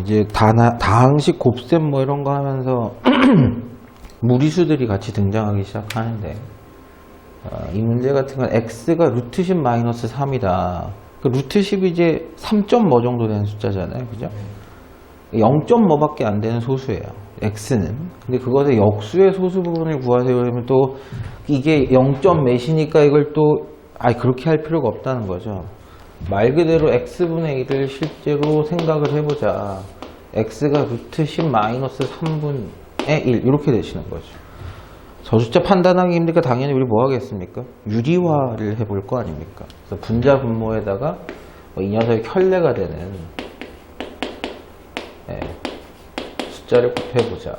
이제 다항식 곱셈 뭐 이런 거 하면서 무리수들이 같이 등장하기 시작하는데 이 문제 같은 건 x가 루트 10 마이너스 3이다. 그 루트 10이 이제 3점 뭐 정도 되는 숫자잖아요. 그죠? 0점 뭐밖에 안 되는 소수예요. x는. 근데 그것의 역수의 소수 부분을 구하세요. 그러면 또 이게 0점 몇이니까 이걸 또 그렇게 할 필요가 없다는 거죠. 말 그대로 x분의 1을 실제로 생각을 해보자. x가 루트 10 마이너스 3분의 1 이렇게 되시는 거죠. 저 숫자 판단하기 힘드니까 당연히 우리 뭐 하겠습니까? 유리화를 해볼 거 아닙니까? 그래서 분자 분모에다가 이 녀석의 켤레가 되는 숫자를 곱해보자.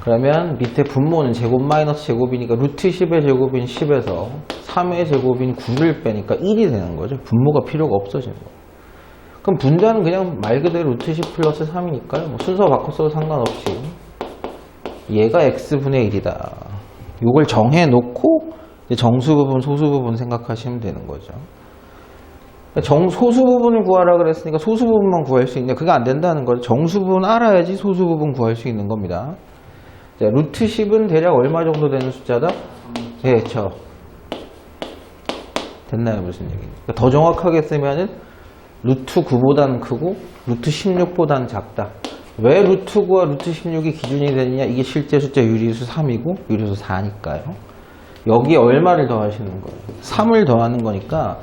그러면 밑에 분모는 제곱 마이너스 제곱이니까 루트 10의 제곱인 10에서 3의 제곱인 9를 빼니까 1이 되는 거죠. 분모가 필요가 없어지는 거예요. 그럼 분자는 그냥 말 그대로 루트 10 플러스 3이니까요. 뭐 순서 바꿨어도 상관없이 얘가 x분의 1이다. 이걸 정해놓고 정수 부분, 소수 부분 생각하시면 되는 거죠. 소수 부분을 구하라 그랬으니까 소수 부분만 구할 수 있는데 그게 안 된다는 거죠. 정수 부분 알아야지 소수 부분 구할 수 있는 겁니다. 자, 루트 10은 대략 얼마 정도 되는 숫자다? 네, 그렇죠. 됐나요? 무슨 얘기입니까? 더 정확하게 쓰면은 루트 9보다는 크고 루트 16보다는 작다. 왜 루트 9와 루트 16이 기준이 되느냐? 이게 실제 숫자 유리수 3이고 유리수 4니까요. 여기에 얼마를 더하시는 거예요? 3을 더하는 거니까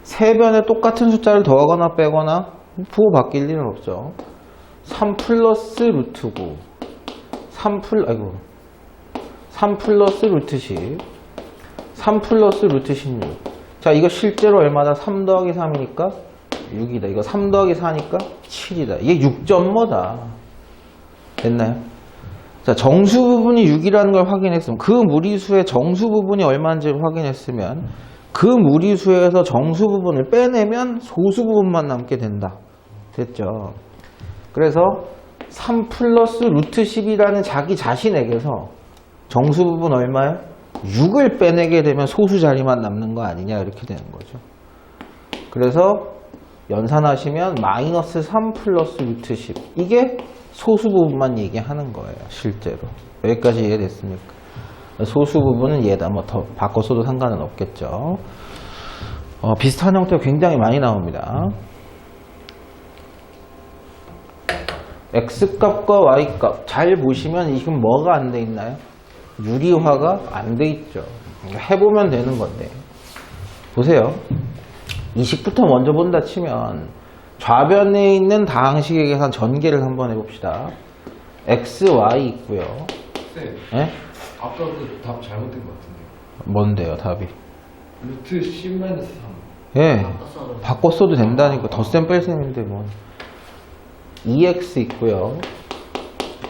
세 변에 똑같은 숫자를 더하거나 빼거나 부호 바뀔 일은 없죠. 3 플러스 루트 9 3 플러스 루트 10 3 플러스 루트 16. 자, 이거 실제로 얼마다? 3 더하기 3이니까 6이다. 이거 3 더하기 4니까 7이다. 이게 6점 뭐다. 됐나요? 자, 정수 부분이 6이라는 걸 확인했으면 그 무리수의 정수 부분이 얼마인지를 확인했으면 그 무리수에서 정수 부분을 빼내면 소수 부분만 남게 된다. 됐죠? 그래서 3 플러스 루트 10이라는 자기 자신에게서 정수 부분 얼마예요? 6을 빼내게 되면 소수 자리만 남는 거 아니냐 이렇게 되는 거죠. 그래서 연산하시면 마이너스 3 플러스 루트 10 이게 소수 부분만 얘기하는 거예요. 실제로. 여기까지 이해됐습니까? 소수 부분은 얘다. 뭐 더 바꿔 써도 상관은 없겠죠. 비슷한 형태가 굉장히 많이 나옵니다. x값과 y값 잘 보시면 지금 뭐가 안 돼 있나요? 유리화가 안 돼 있죠. 해보면 되는 건데 보세요. 이 식부터 먼저 본다 치면 좌변에 있는 다항식의 계산 전개를 한번 해봅시다. x, y 있고요. 네? 아까 그 답 잘못된 것 같은데. 뭔데요 답이? 루트 10-3. 예, 바꿔 써도 된다니까. 덧셈 뺄셈인데 뭐. 2x 있고요.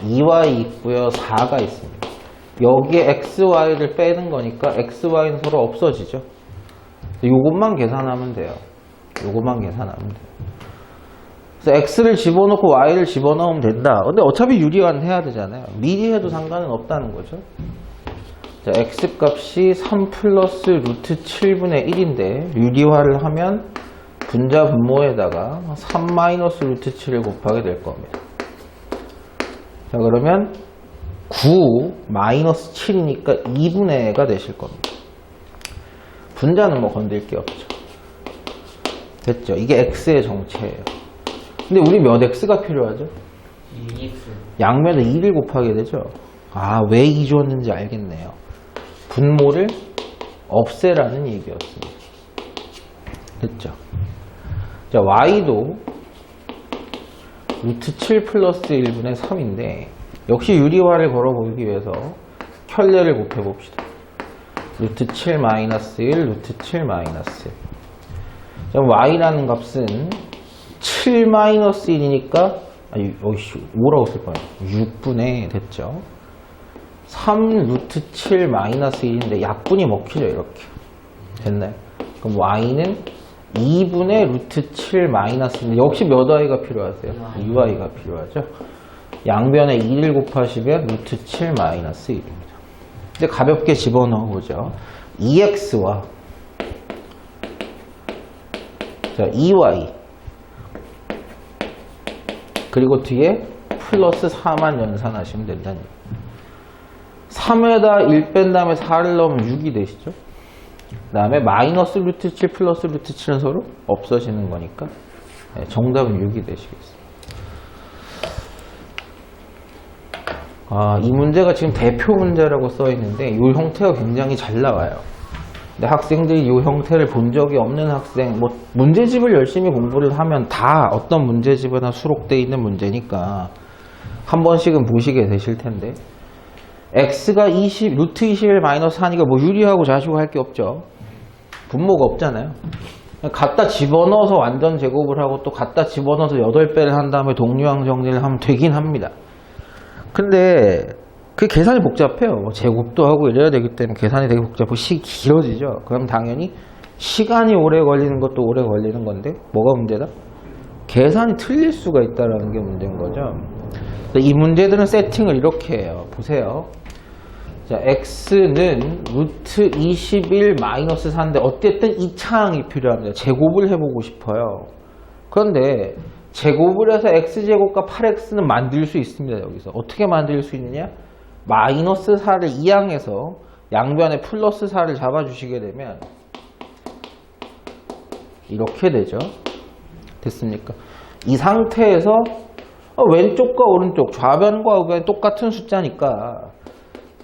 2y 있고요. 4가 있습니다. 여기에 x, y를 빼는 거니까 x, y는 서로 없어지죠. 요것만 계산하면 돼요. 요것만 계산하면 돼요. 그래서 x를 집어넣고 y를 집어넣으면 된다. 근데 어차피 유리화는 해야 되잖아요. 미리 해도 상관은 없다는 거죠. 자, x값이 3 플러스 루트 7분의 1인데 유리화를 하면 분자 분모에다가 3 마이너스 루트 7을 곱하게 될 겁니다. 자, 그러면 9 마이너스 7이니까 2분의 1가 되실 겁니다. 분자는 뭐 건들 게 없죠. 됐죠? 이게 x의 정체예요. 근데 우리 몇 x가 필요하죠? 2x. 양면에 2를 곱하게 되죠. 왜 2 줬는지 알겠네요. 분모를 없애라는 얘기였습니다. 됐죠? 자, y도 루트 7 플러스 1분의 3인데 역시 유리화를 걸어보기 위해서 켤레를 곱해봅시다. 루트 7 마이너스 1, 루트 7 마이너스 1. 자, y라는 값은 7 마이너스 1이니까 5라고 쓸 거예요. 6분의 됐죠. 3 루트 7 마이너스 1인데 약분이 먹히죠. 이렇게. 됐나요? 그럼 y는 2분의 루트 7 마이너스 1인데 역시 몇 y가 필요하세요? 2y가 필요하죠. 양변에 2를 곱하시면 루트 7 마이너스 1입니다. 이제 가볍게 집어넣어 보죠. 2x와 자, 2y 그리고 뒤에 플러스 4만 연산하시면 된다는 얘기예요. 3에다 1 뺀 다음에 4를 넣으면 6이 되시죠. 그 다음에 마이너스 루트 7 플러스 루트 7은 서로 없어지는 거니까 정답은 6이 되시겠어요. 이 문제가 지금 대표 문제라고 써 있는데 이 형태가 굉장히 잘 나와요. 근데 학생들이 이 형태를 본 적이 없는 학생, 뭐 문제집을 열심히 공부를 하면 다 어떤 문제집에나 수록되어 있는 문제니까 한 번씩은 보시게 되실 텐데, x가 20, 루트 21 마이너스 하니까 뭐 유리하고 자시고 할 게 없죠. 분모가 없잖아요. 갖다 집어넣어서 완전 제곱을 하고 또 갖다 집어넣어서 8배를 한 다음에 동류항 정리를 하면 되긴 합니다. 근데 그 계산이 복잡해요. 뭐 제곱도 하고 이래야 되기 때문에 계산이 되게 복잡하고 길어지죠. 그럼 당연히 시간이 오래 걸리는 것도 오래 걸리는 건데 뭐가 문제다? 계산이 틀릴 수가 있다는 게 문제인 거죠. 이 문제들은 세팅을 이렇게 해요. 보세요. 자, x는 루트 21 마이너스 4인데 어쨌든 2차항이 필요합니다. 제곱을 해보고 싶어요. 그런데 제곱을 해서 x제곱과 8x는 만들 수 있습니다. 여기서 어떻게 만들 수 있느냐? 마이너스 4를 이항해서 양변에 플러스 4를 잡아주시게 되면 이렇게 되죠. 됐습니까? 이 상태에서 왼쪽과 오른쪽, 좌변과 우변이 똑같은 숫자니까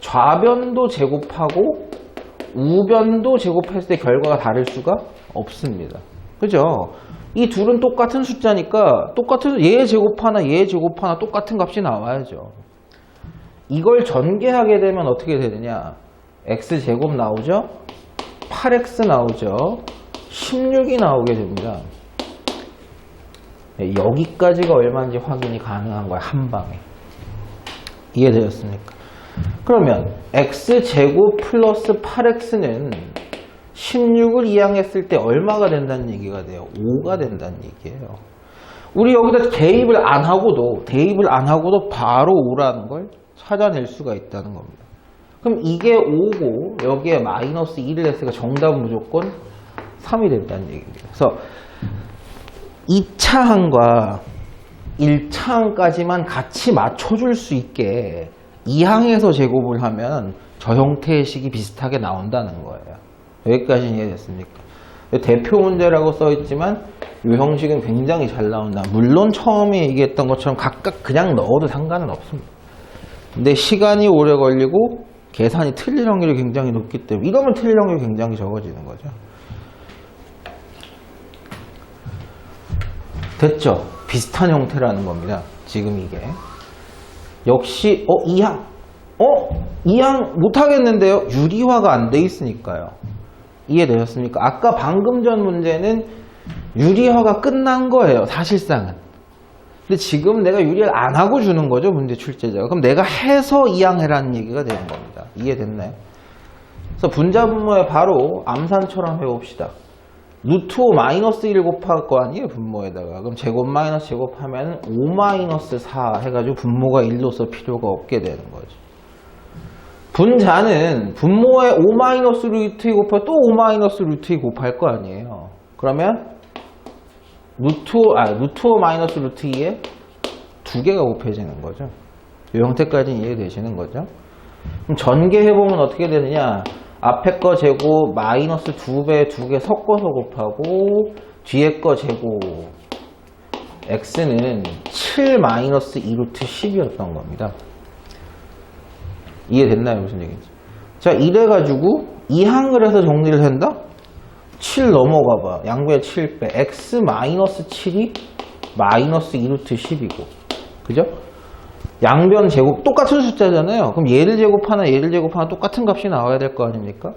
좌변도 제곱하고 우변도 제곱했을 때 결과가 다를 수가 없습니다. 그죠? 이 둘은 똑같은 숫자니까 똑같은 얘 제곱하나 얘 제곱하나 똑같은 값이 나와야죠. 이걸 전개하게 되면 어떻게 되느냐? x제곱 나오죠? 8x 나오죠? 16이 나오게 됩니다. 여기까지가 얼마인지 확인이 가능한 거야, 한 방에. 이해되셨습니까? 그러면 x제곱 플러스 8x는 16을 이항했을 때 얼마가 된다는 얘기가 돼요? 5가 된다는 얘기예요. 우리 여기다 대입을 안 하고도 바로 5라는 걸 찾아낼 수가 있다는 겁니다. 그럼 이게 5고 여기에 마이너스 1을 했으니까 정답은 무조건 3이 된다는 얘기입니다. 그래서 2차항과 1차항까지만 같이 맞춰줄 수 있게 2항에서 제곱을 하면 저 형태의 식이 비슷하게 나온다는 거예요. 여기까지 이해됐습니까? 대표 문제라고 써있지만 이 형식은 굉장히 잘 나온다. 물론 처음에 얘기했던 것처럼 각각 그냥 넣어도 상관은 없습니다. 근데 시간이 오래 걸리고 계산이 틀릴 확률이 굉장히 높기 때문에 이러면 틀릴 확률이 굉장히 적어지는 거죠. 됐죠? 비슷한 형태라는 겁니다. 지금 이게. 역시 2항. 2항 못하겠는데요? 유리화가 안 돼 있으니까요. 이해되셨습니까? 아까 방금 전 문제는 유리화가 끝난 거예요. 사실상은. 근데 지금 내가 유리화를 안 하고 주는 거죠. 문제 출제자가. 그럼 내가 해서 2항 해라는 얘기가 되는 겁니다. 이해됐나요? 그래서 분자분모에 바로 암산처럼 해봅시다. 루트 5 마이너스 1 곱할 거 아니에요, 분모에다가. 그럼 제곱 마이너스 제곱하면 5 마이너스 4 해가지고 분모가 1로서 필요가 없게 되는 거죠. 분자는 분모에 5 마이너스 루트 2 곱하면 또 5 마이너스 루트 2 곱할 거 아니에요. 그러면 루트 5 마이너스 루트 2에 두 개가 곱해지는 거죠. 이 형태까지는 이해되시는 거죠. 그럼 전개해보면 어떻게 되느냐? 앞에 거 제곱 마이너스 2배 2개 섞어서 곱하고 뒤에 거 제곱 x는 7 마이너스 2 루트 10이었던 겁니다. 이해됐나요? 무슨 얘기인지. 자, 이래가지고 2항을 해서 정리를 한다? 7 넘어가 봐. 양변에 7빼. x 마이너스 7이 마이너스 2 루트 10이고. 그죠? 양변 제곱 똑같은 숫자잖아요. 그럼 얘를 제곱하나 얘를 제곱하나 똑같은 값이 나와야 될 거 아닙니까?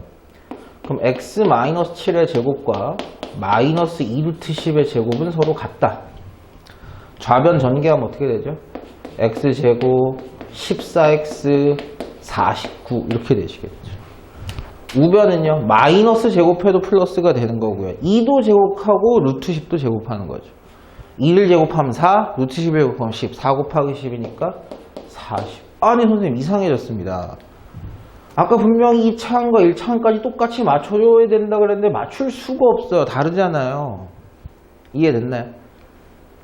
그럼 x 마이너스 7의 제곱과 마이너스 2 루트 10의 제곱은 서로 같다. 좌변 전개하면 어떻게 되죠? x 제곱 14x 49 이렇게 되시겠죠. 우변은요. 마이너스 제곱해도 플러스가 되는 거고요. 2도 제곱하고 루트 10도 제곱하는 거죠. 2를 제곱하면 4, 루트 10을 제곱하면 10, 4 곱하기 10이니까 40. 아니 선생님 이상해졌습니다. 아까 분명히 2차항과 1차항까지 똑같이 맞춰줘야 된다 그랬는데 맞출 수가 없어요. 다르잖아요. 이해됐나요?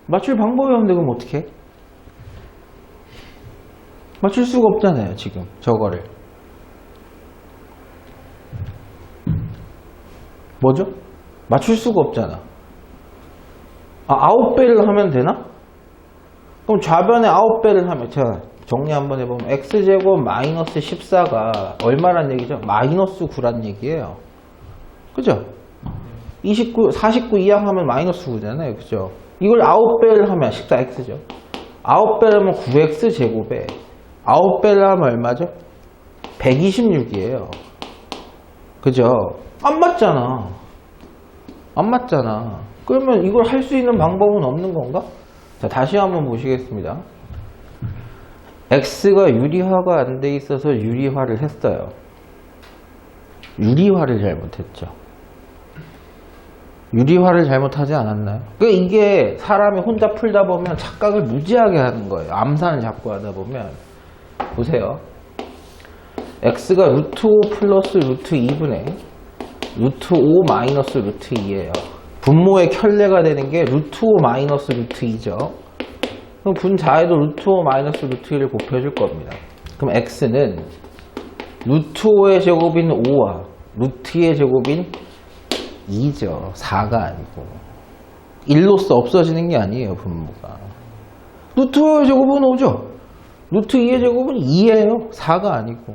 맞출 방법이 없는데 그럼 어떻게 해? 맞출 수가 없잖아요, 지금 저거를. 뭐죠? 맞출 수가 없잖아. 9배를 하면 되나? 그럼 좌변에 9배를 하면, 제가 정리 한번 해보면 x제곱 마이너스 14가 얼마란 얘기죠? 마이너스 9란 얘기예요. 그죠? 49 이항하면 마이너스 9잖아요. 그죠? 이걸 9배를 하면 14x죠. 9배를 하면 9x제곱에 9배를 하면 얼마죠? 126이에요. 그죠? 안 맞잖아. 안 맞잖아. 그러면 이걸 할 수 있는 방법은 없는 건가? 자, 다시 한번 보시겠습니다. x가 유리화가 안 돼 있어서 유리화를 했어요. 유리화를 잘못했죠. 유리화를 잘못하지 않았나요? 그러니까 이게 사람이 혼자 풀다 보면 착각을 무지하게 하는 거예요. 암산을 자꾸 하다 보면. 보세요. x가 루트 5 플러스 루트 2분의 루트 5 마이너스 루트 2예요. 분모의 켤레가 되는 게 루트 5 마이너스 루트 2죠. 그럼 분자에도 루트 5 마이너스 루트 2를 곱해줄 겁니다. 그럼 x는 루트 5의 제곱인 5와 루트 2의 제곱인 2죠. 4가 아니고. 1로서 없어지는 게 아니에요, 분모가. 루트 5의 제곱은 5죠. 루트 2의 제곱은 2예요. 4가 아니고.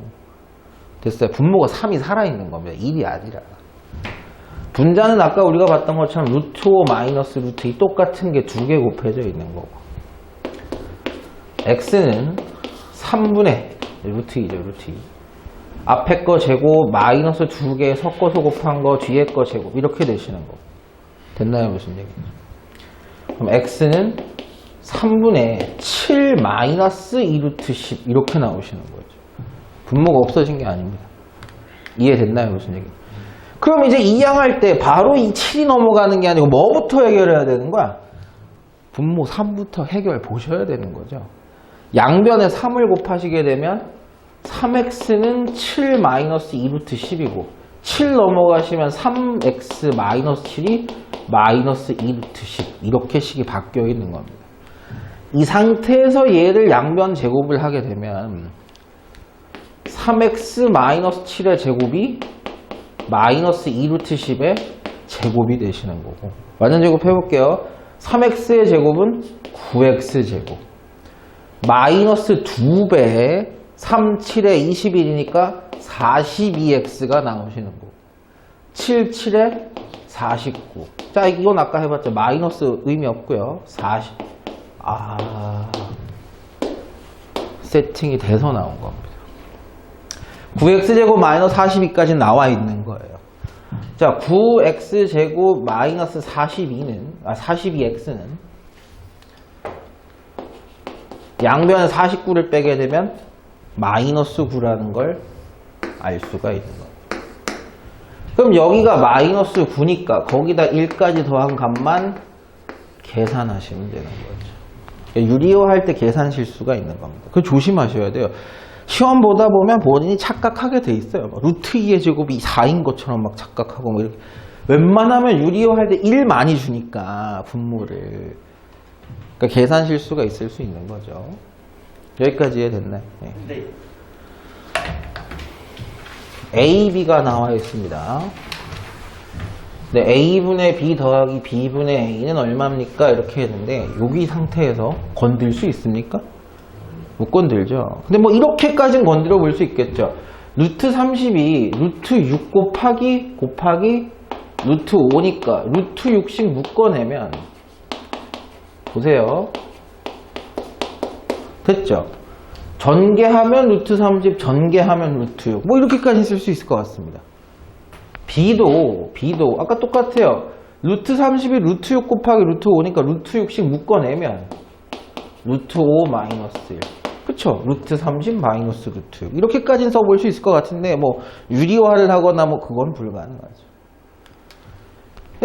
됐어요. 분모가 3이 살아있는 겁니다. 1이 아니라. 분자는 아까 우리가 봤던 것처럼 루트 5 마이너스 루트 2 똑같은 게 두 개 곱해져 있는 거고. x는 3분의 루트 2죠. 루트 2. 앞에 거 제곱 마이너스 두 개 섞어서 곱한 거 뒤에 거 제곱 이렇게 되시는 거고. 됐나요? 무슨 얘기죠? 그럼 x는 3분의 7 마이너스 2루트 10 이렇게 나오시는 거죠. 분모가 없어진 게 아닙니다. 이해됐나요? 무슨 얘기? 그럼 이제 이항할 때 바로 이 7이 넘어가는 게 아니고 뭐부터 해결해야 되는 거야? 분모 3부터 해결 보셔야 되는 거죠. 양변에 3을 곱하시게 되면 3x는 7 마이너스 2루트 10이고 7 넘어가시면 3x 마이너스 7이 마이너스 2루트 10 이렇게 식이 바뀌어 있는 겁니다. 이 상태에서 얘를 양변 제곱을 하게 되면 3x 마이너스 7의 제곱이 마이너스 2루트 10의 제곱이 되시는 거고. 완전 제곱 해볼게요. 3x의 제곱은 9x 제곱 마이너스 2배 3, 7에 21이니까 42x가 나오시는 거고 7, 7에 49. 자, 이건 아까 해봤죠. 마이너스 의미 없고요. 40. 세팅이 돼서 나온 겁니다. 9x제곱 마이너스 42까지 나와 있는 거예요. 자, 9x제곱 마이너스 42x는 양변에 49를 빼게 되면 마이너스 9라는 걸 알 수가 있는 거예요. 그럼 여기가 마이너스 9니까 거기다 1까지 더한 값만 계산하시면 되는 거죠. 유리화 할 때 계산 실수가 있는 겁니다. 그거 조심하셔야 돼요. 시험 보다 보면 본인이 착각하게 돼 있어요. 루트 2의 제곱이 4인 것처럼 막 착각하고 뭐 이렇게. 웬만하면 유리화 할 때 1 많이 주니까 분모를. 그러니까 계산 실수가 있을 수 있는 거죠. 여기까지 이해됐나요? 네. 네. A, B가 나와 있습니다. 네, A분의 B 더하기 B분의 A는 얼마입니까? 이렇게 했는데 여기 상태에서 건들 수 있습니까? 못 건들죠. 근데 뭐 이렇게까지는 건드려 볼 수 있겠죠. 루트 30이 루트 6 곱하기 루트 5니까 루트 60 묶어내면 보세요. 됐죠? 전개하면 루트 30, 전개하면 루트 6. 뭐 이렇게까지 쓸 수 있을 것 같습니다. B도 아까 똑같아요. 루트 30이 루트 6 곱하기 루트 5니까 루트 60 묶어내면 루트 5 마이너스 1. 그쵸? 루트 30 마이너스 루트 6. 이렇게까지는 써볼 수 있을 것 같은데 뭐 유리화를 하거나 뭐 그건 불가능하죠.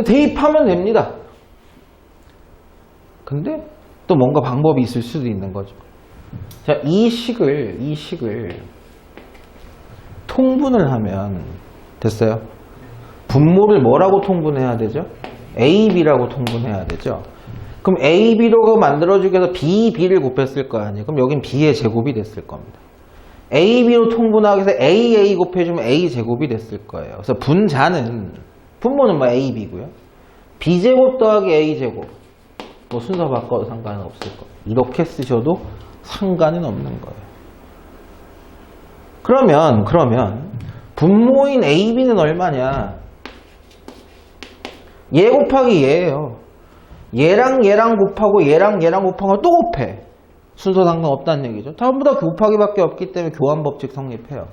대입하면 됩니다. 근데 또 뭔가 방법이 있을 수도 있는 거죠. 자, 이 식을 통분을 하면 됐어요? 분모를 뭐라고 통분해야 되죠? A, B라고 통분해야 되죠? 그럼 A, B로 만들어주기 위해서 B, B를 곱했을 거 아니에요. 그럼 여긴 B의 제곱이 됐을 겁니다. A, B로 통분하기 위해서 A, A 곱해주면 A 제곱이 됐을 거예요. 그래서 분모는 뭐 A, B고요. B제곱 더하기 A제곱. 뭐 순서 바꿔도 상관은 없을 거예요. 이렇게 쓰셔도 상관은 없는 거예요. 그러면 분모인 A, B는 얼마냐? 얘 곱하기 얘예요. 얘랑 곱하고 얘랑 곱하고 또 곱해. 순서 상관없다는 얘기죠. 전부 다 곱하기밖에 없기 때문에 교환 법칙 성립해요.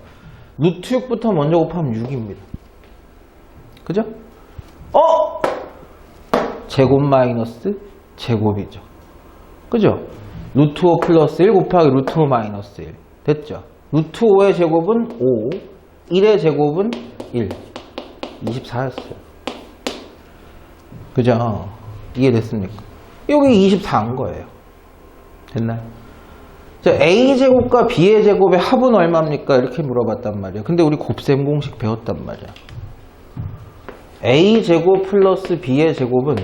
루트 6부터 먼저 곱하면 6입니다. 그죠? 제곱 마이너스 제곱이죠. 그죠? 루트 5 플러스 1 곱하기 루트 5 마이너스 1. 됐죠? 루트 5의 제곱은 5, 1의 제곱은 1. 24였어요. 그죠? 이해됐습니까? 여기 24인 거예요. 됐나요? 자, A제곱과 B의 제곱의 합은 얼마입니까? 이렇게 물어봤단 말이에요. 근데 우리 곱셈 공식 배웠단 말이야. A제곱 플러스 B의 제곱은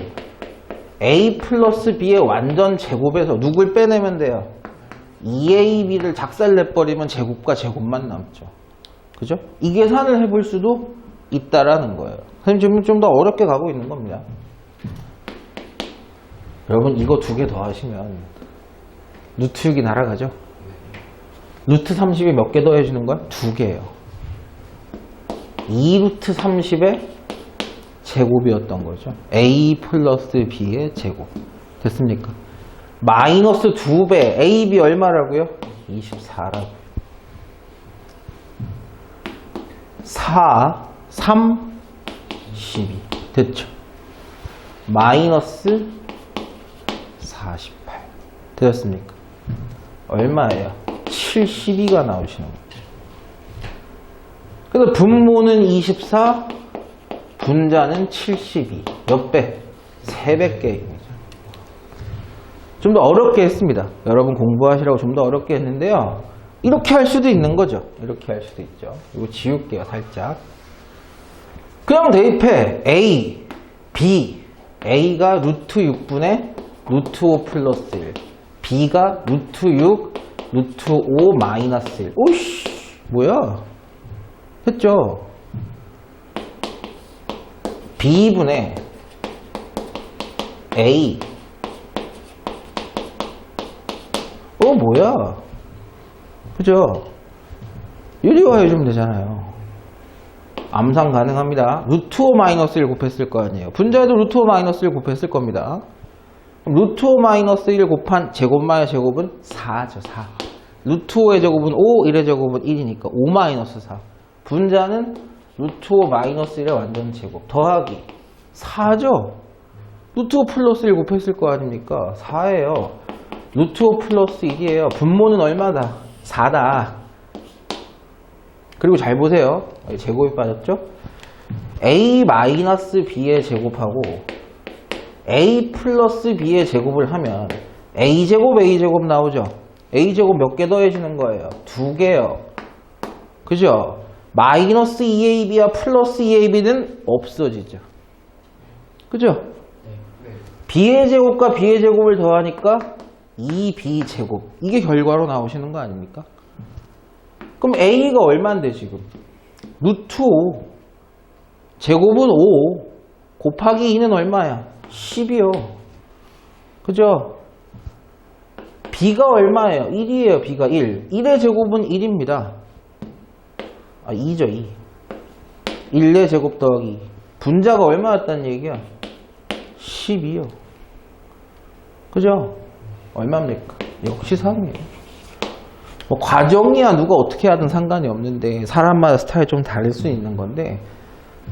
A 플러스 B의 완전 제곱에서 누굴 빼내면 돼요? 2AB를 작살내버리면 제곱과 제곱만 남죠. 그죠? 이 계산을 해볼 수도 있다라는 거예요. 선생님 좀 더 어렵게 가고 있는 겁니다. 여러분 이거 두 개 더 하시면 루트 6이 날아가죠? 루트 30에 몇 개 더해주는 거야? 두 개예요. 2루트 30의 제곱이었던 거죠. A 플러스 B의 제곱. 됐습니까? 마이너스 2배. A, B 얼마라고요? 24라고요. 4, 3, 12. 됐죠? 마이너스 48. 되었습니까? 얼마예요? 72가 나오시는 거죠. 그래서 분모는 24, 분자는 72. 몇 배? 300개입니다. 좀 더 어렵게 했습니다. 여러분 공부하시라고 좀 더 어렵게 했는데요. 이렇게 할 수도 있는 거죠. 이렇게 할 수도 있죠. 이거 지울게요, 살짝. 그냥 대입해. A, B. A가 루트 6분의 루트 5 플러스 1. B가 루트 6, 루트 5 마이너스 1. 오이씨, 뭐야? 했죠? B분의 A. 뭐야? 그죠? 이리와 해주면 되잖아요. 암산 가능합니다. 루트 5 마이너스 1 곱했을 거 아니에요. 분자에도 루트 5 마이너스 1 곱했을 겁니다. 그럼 루트 5 마이너스 1 곱한 제곱마의 제곱은 4죠, 4. 루트 5의 제곱은 5, 1의 제곱은 1이니까 5 마이너스 4. 분자는 루트 5 마이너스 1의 완전 제곱. 더하기 4죠? 루트 5 플러스 1 곱했을 거 아닙니까? 4예요. 루트 5 플러스 1이에요. 분모는 얼마다? 4다. 그리고 잘 보세요. 제곱이 빠졌죠? A 마이너스 B의 제곱하고 A 플러스 B의 제곱을 하면 A제곱 나오죠? A제곱 몇 개 더해지는 거예요? 2개요. 그죠? 마이너스 2AB와 플러스 2AB는 없어지죠. 그죠? B의 제곱과 B의 제곱을 더하니까 2B 제곱. 이게 결과로 나오시는 거 아닙니까? 그럼 A가 얼마인데 지금? 루트 5. 제곱은 5. 곱하기 2는 얼마야? 10이요. 그죠? B가 얼마예요? 1이에요. B가 1. 1의 제곱은 1입니다. 2죠, 2. 1의 제곱 더하기 2. 분자가 얼마였다는 얘기야? 12요. 그죠? 얼마입니까? 역시 3이에요. 뭐 과정이야 누가 어떻게 하든 상관이 없는데 사람마다 스타일이 좀 다를 수 있는 건데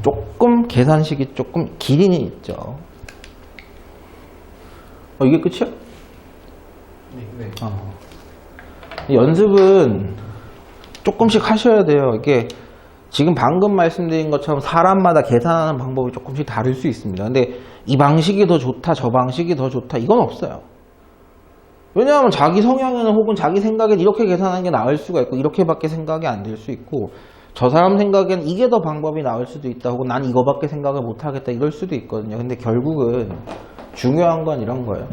조금 계산식이 조금 길이는 있죠. 이게 끝이야? 네. 연습은 조금씩 하셔야 돼요. 이게 지금 방금 말씀드린 것처럼 사람마다 계산하는 방법이 조금씩 다를 수 있습니다. 근데 이 방식이 더 좋다, 저 방식이 더 좋다, 이건 없어요. 왜냐하면 자기 성향에는 혹은 자기 생각엔 이렇게 계산하는 게 나을 수가 있고 이렇게밖에 생각이 안 들 수 있고 저 사람 생각엔 이게 더 방법이 나을 수도 있다 혹은 난 이거밖에 생각을 못 하겠다 이럴 수도 있거든요. 근데 결국은 중요한 건 이런 거예요.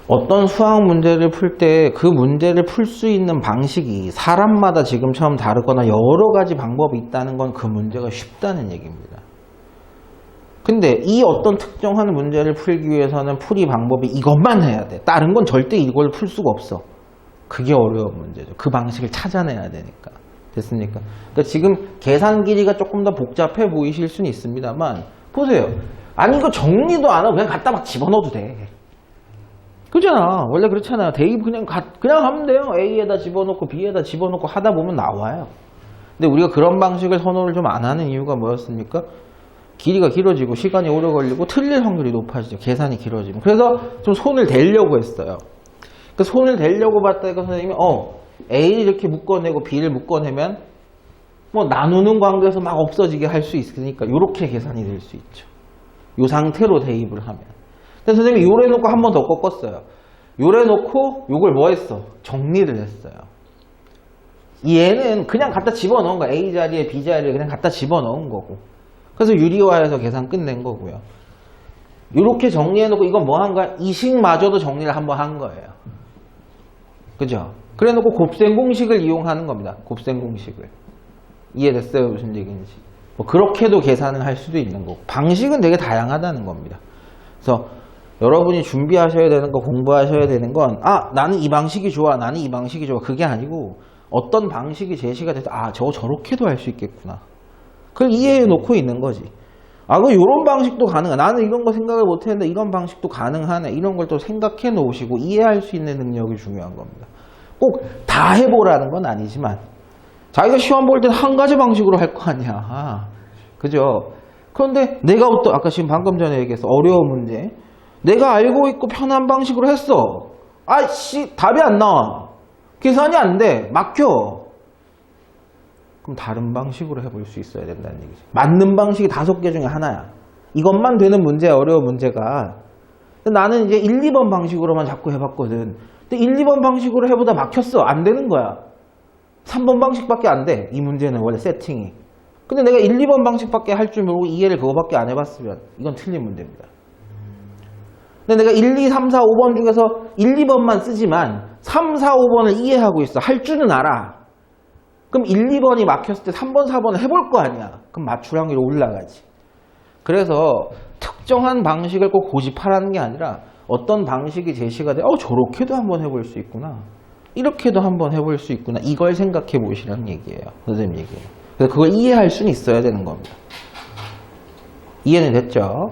어떤 수학 문제를 풀 때 그 문제를 풀 수 있는 방식이 사람마다 지금처럼 다르거나 여러 가지 방법이 있다는 건 그 문제가 쉽다는 얘기입니다. 근데 이 어떤 특정한 문제를 풀기 위해서는 풀이 방법이 이것만 해야 돼. 다른 건 절대 이걸 풀 수가 없어. 그게 어려운 문제죠. 그 방식을 찾아내야 되니까. 됐습니까? 그러니까 지금 계산 길이가 조금 더 복잡해 보이실 수는 있습니다만 보세요. 아니 이거 정리도 안 하고 그냥 갖다 막 집어넣어도 돼. 그잖아. 원래 그렇잖아요. 대입 그냥 하면 돼요. A에다 집어넣고 B에다 집어넣고 하다 보면 나와요. 근데 우리가 그런 방식을 선호를 좀 안 하는 이유가 뭐였습니까? 길이가 길어지고 시간이 오래 걸리고 틀릴 확률이 높아지죠. 계산이 길어지면. 그래서 좀 손을 대려고 했어요. 그 손을 대려고 봤다니까 선생님이 A를 이렇게 묶어내고 B를 묶어내면 뭐 나누는 관계에서 막 없어지게 할 수 있으니까 이렇게 계산이 될 수 있죠. 이 상태로 대입을 하면. 근데 선생님이 요래 놓고 한 번 더 꺾었어요. 요래 놓고 요걸 뭐 했어? 정리를 했어요. 얘는 그냥 갖다 집어넣은 거야. A 자리에 B 자리에 그냥 갖다 집어넣은 거고. 그래서 유리화해서 계산 끝낸 거고요. 이렇게 정리해놓고 이건 뭐 한 거야? 이식마저도 정리를 한번 한 거예요. 그죠? 그래 놓고 곱셈 공식을 이용하는 겁니다. 곱셈 공식을. 이해됐어요? 무슨 얘기인지. 뭐 그렇게도 계산을 할 수도 있는 거고. 방식은 되게 다양하다는 겁니다. 그래서 여러분이 준비하셔야 되는 거, 공부하셔야 되는 건 나는 이 방식이 좋아, 나는 이 방식이 좋아. 그게 아니고 어떤 방식이 제시가 돼서 저렇게도 할 수 있겠구나. 그걸 이해해 놓고 있는 거지. 이런 방식도 가능해. 나는 이런 거 생각을 못 했는데 이런 방식도 가능하네. 이런 걸 또 생각해 놓으시고 이해할 수 있는 능력이 중요한 겁니다. 꼭 다 해보라는 건 아니지만 자기가 시험 볼 때는 한 가지 방식으로 할 거 아니야. 그죠? 그런데 내가 아까 지금 방금 전에 얘기했어. 어려운 문제. 내가 알고 있고 편한 방식으로 했어. 답이 안 나와. 계산이 안 돼. 막혀. 그럼 다른 방식으로 해볼 수 있어야 된다는 얘기죠. 맞는 방식이 5개 중에 하나야. 이것만 되는 문제야, 어려운 문제가. 근데 나는 이제 1, 2번 방식으로만 자꾸 해봤거든. 근데 1, 2번 방식으로 해보다 막혔어. 안 되는 거야. 3번 방식밖에 안 돼. 이 문제는 원래 세팅이. 근데 내가 1, 2번 방식밖에 할 줄 모르고 이해를 그거밖에 안 해봤으면 이건 틀린 문제입니다. 근데 내가 1, 2, 3, 4, 5번 중에서 1, 2번만 쓰지만 3, 4, 5번을 이해하고 있어. 할 줄은 알아. 그럼 1, 2번이 막혔을 때 3번, 4번을 해볼 거 아니야. 그럼 맞출 확률이 올라가지. 그래서 특정한 방식을 꼭 고집하라는 게 아니라 어떤 방식이 제시가 돼. 저렇게도 한번 해볼 수 있구나. 이렇게도 한번 해볼 수 있구나. 이걸 생각해 보시라는 얘기예요. 선생님 얘기예요. 그래서 그걸 이해할 수는 있어야 되는 겁니다. 이해는 됐죠?